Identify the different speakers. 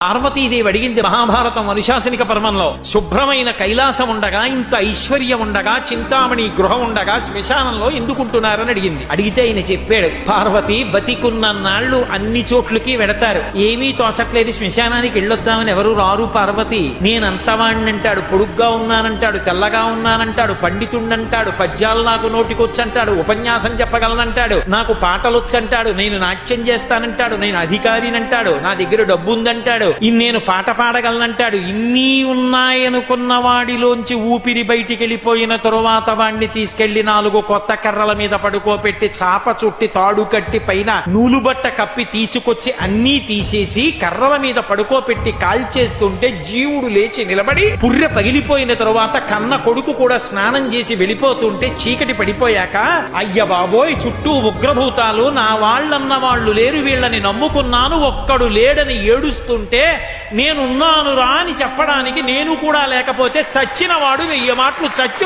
Speaker 1: పార్వతీదేవి అడిగింది మహాభారతం అనుశాసనిక పర్వంలో, శుభ్రమైన కైలాసం ఉండగా, ఇంత ఐశ్వర్యం ఉండగా, చింతామణి గృహం ఉండగా శ్మశానంలో ఎందుకుంటున్నారని అడిగింది. అడిగితే ఆయన చెప్పాడు, పార్వతి బతికున్న నాళ్లు అన్ని చోట్లకి వెడతారు, ఏమీ తోచట్లేదు, శ్మశానానికి వెళ్ళొద్దామని ఎవరు రారు పార్వతి. నేనంతవాణ్ణంటాడు, పొడుగ్గా ఉన్నానంటాడు, తెల్లగా ఉన్నానంటాడు, పండితుండంటాడు, పద్యాలు నాకు నోటికొచ్చంటాడు, ఉపన్యాసం చెప్పగలనంటాడు, నాకు పాటలొచ్చంటాడు, నేను నాట్యం చేస్తానంటాడు, నేను అధికారినంటాడు, నా దగ్గర డబ్బు ఉందంటాడు, నేను పాట పాడగలనంటాడు. ఇన్ని ఉన్నాయనుకున్న వాడిలోంచి ఊపిరి బయటికి వెళ్ళిపోయిన తరువాత వాణ్ణి తీసుకెళ్లి 4 కొత్త కర్రల మీద పడుకోపెట్టి చాప చుట్టి తాడు కట్టి పైన నూలుబట్ట కప్పి తీసుకొచ్చి అన్నీ తీసేసి కర్రల మీద పడుకోపెట్టి కాల్చేస్తుంటే జీవుడు లేచి నిలబడి పుర్రె పగిలిపోయిన తరువాత కన్న కొడుకు కూడా స్నానం చేసి వెళ్ళిపోతుంటే చీకటి పడిపోయాక, అయ్య బాబోయ్ చుట్టూ ఉగ్రభూతాలు, నా వాళ్ళన్న వాళ్ళు లేరు, వీళ్ళని నమ్ముకున్నాను, ఒక్కడు లేడని ఏడుస్తుంటే నేనున్నాను రా అని చెప్పడానికి నేను కూడా లేకపోతే చచ్చిన వాడు 1000 మాటలు చచ్చి